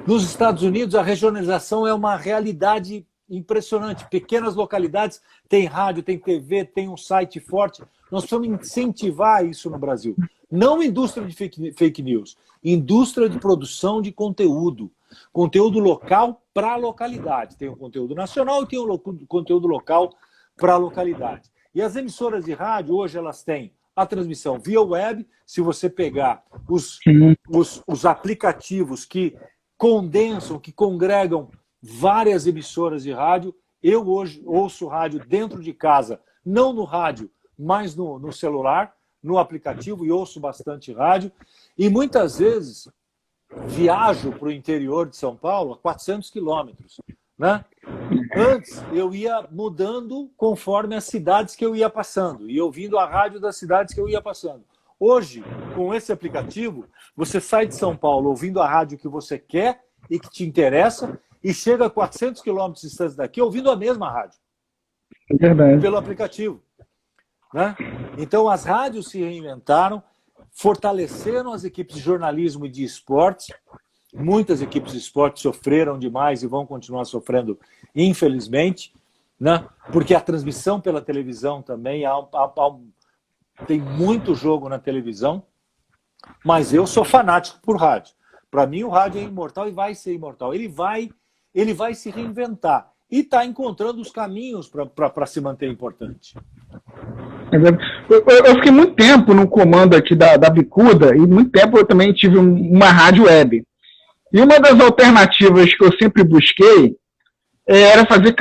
Nos Estados Unidos, a regionalização é uma realidade impressionante. Pequenas localidades têm rádio, tem TV, tem um site forte. Nós precisamos incentivar isso no Brasil. Não indústria de fake news, indústria de produção de conteúdo. Conteúdo local para a localidade. Tem o conteúdo nacional e tem o conteúdo local para a localidade. E as emissoras de rádio, hoje, elas têm a transmissão via web. Se você pegar os aplicativos que condensam, que congregam várias emissoras de rádio, eu hoje ouço rádio dentro de casa, não no rádio, mas no celular, no aplicativo, e ouço bastante rádio. E muitas vezes viajo para o interior de São Paulo, a 400 quilômetros, né? Antes, eu ia mudando conforme as cidades que eu ia passando e ouvindo a rádio das cidades que eu ia passando. Hoje, com esse aplicativo, você sai de São Paulo ouvindo a rádio que você quer e que te interessa e chega a 400 quilômetros de distância daqui ouvindo a mesma rádio. É verdade. Pelo aplicativo, né? Então, as rádios se reinventaram, fortaleceram as equipes de jornalismo e de esportes. Muitas equipes de esporte sofreram demais e vão continuar sofrendo, infelizmente, né? Porque a transmissão pela televisão também tem muito jogo na televisão, mas eu sou fanático por rádio. Para mim, o rádio é imortal e vai ser imortal. Ele vai se reinventar e está encontrando os caminhos para se manter importante. Eu fiquei muito tempo no comando aqui da Bicuda e muito tempo eu também tive uma rádio web. E uma das alternativas que eu sempre busquei era fazer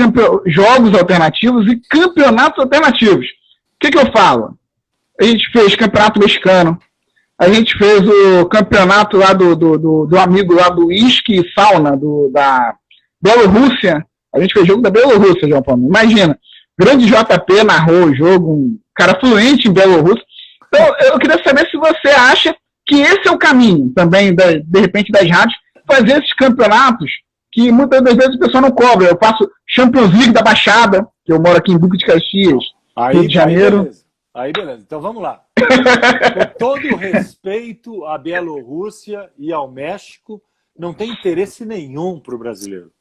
jogos alternativos e campeonatos alternativos. O que eu falo? A gente fez campeonato mexicano, a gente fez o campeonato lá do amigo lá do Whisky e Sauna, da Bielorrússia. A gente fez jogo da Bielorrússia, João Paulo. Imagina, grande JP narrou o jogo, um cara fluente em Bielorrússia. Então, eu queria saber se você acha que esse é o caminho também, de repente, das rádios, fazer esses campeonatos que muitas das vezes o pessoal não cobra. Eu faço Champions League da Baixada, que eu moro aqui em Duque de Caxias, Rio de Janeiro. Aí beleza, então vamos lá. Com todo o respeito à Bielorrússia e ao México, não tem interesse nenhum para o brasileiro.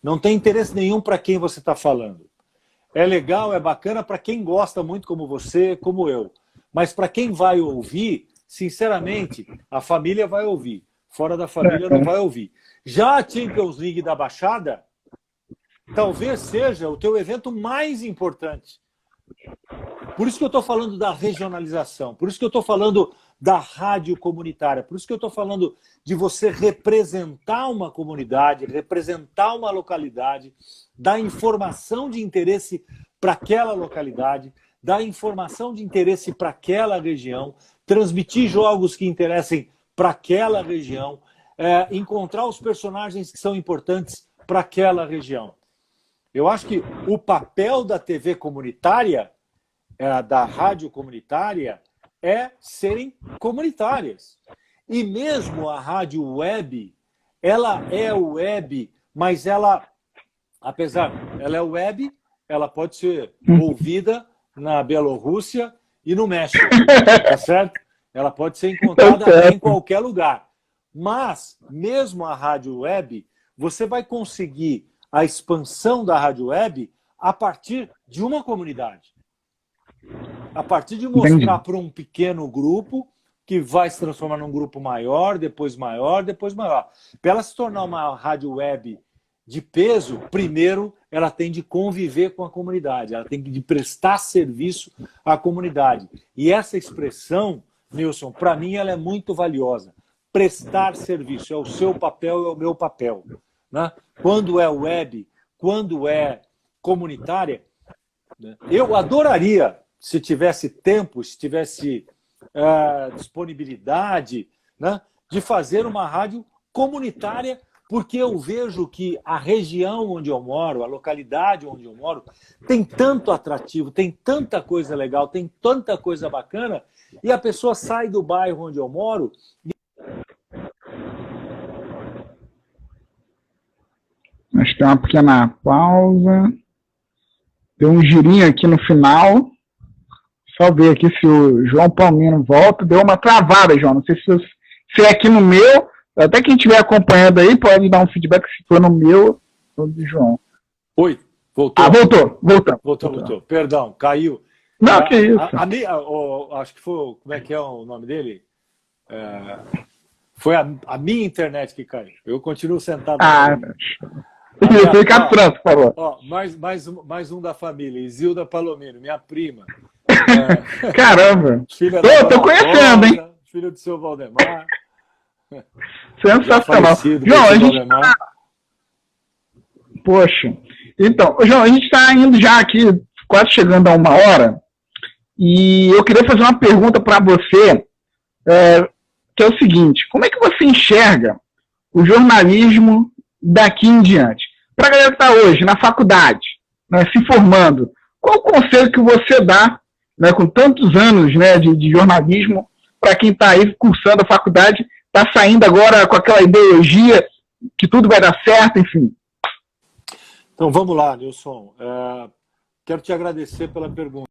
Não tem interesse nenhum para quem você está falando. É legal, é bacana para quem gosta muito como você, como eu. Mas para quem vai ouvir, sinceramente, a família vai ouvir. Fora da família não vai ouvir. Já a Champions League da Baixada, talvez seja o teu evento mais importante. Por isso que eu estou falando da regionalização, por isso que eu estou falando da rádio comunitária, por isso que eu estou falando de você representar uma comunidade, representar uma localidade, dar informação de interesse para aquela localidade, dar informação de interesse para aquela região, transmitir jogos que interessem para aquela região, encontrar os personagens que são importantes para aquela região. Eu acho que o papel da TV comunitária, da rádio comunitária, é serem comunitárias. E mesmo a rádio web, ela é web, mas ela é web, ela pode ser ouvida na Bielorrússia e no México, tá certo? Ela pode ser encontrada em qualquer lugar. Mas, mesmo a rádio web, você vai conseguir a expansão da rádio web a partir de uma comunidade. A partir de mostrar para um pequeno grupo que vai se transformar num grupo maior, depois maior, depois maior. Para ela se tornar uma rádio web de peso, primeiro ela tem de conviver com a comunidade, ela tem de prestar serviço à comunidade. E essa expressão, Nilson, para mim ela é muito valiosa. Prestar serviço é o seu papel, é o meu papel. Né? Quando é web, quando é comunitária, né? Eu adoraria, se tivesse tempo, se tivesse disponibilidade, né, de fazer uma rádio comunitária, porque eu vejo que a região onde eu moro, a localidade onde eu moro, tem tanto atrativo, tem tanta coisa legal, tem tanta coisa bacana, e a pessoa sai do bairro onde eu moro. Nós temos uma pequena pausa. Deu um girinho aqui no final. Só ver aqui se o João Palmino volta. Deu uma travada, João. Não sei se é aqui no meu. Até quem estiver acompanhando aí pode dar um feedback se for no meu ou do João. Oi, voltou? Ah, voltou. Voltou. Perdão, caiu. Não, que isso. Acho que foi... Como é que é o nome dele? Foi a minha internet que caiu. Eu continuo sentado. Fica pronto, por favor. Mais um da família, Isilda Palomino, minha prima. Caramba! Tô conhecendo, hein? Filho do seu Valdemar. Sensacional. João, a gente tá... Poxa. Então, João, a gente está indo já aqui, quase chegando a 1 hora, e eu queria fazer uma pergunta para você, que é o seguinte: como é que você enxerga o jornalismo daqui em diante? Para a galera que está hoje na faculdade, né, se formando, qual o conselho que você dá, né, com tantos anos, né, de jornalismo, para quem está aí cursando a faculdade, está saindo agora com aquela ideologia que tudo vai dar certo, enfim? Então vamos lá, Nilson. Quero te agradecer pela pergunta.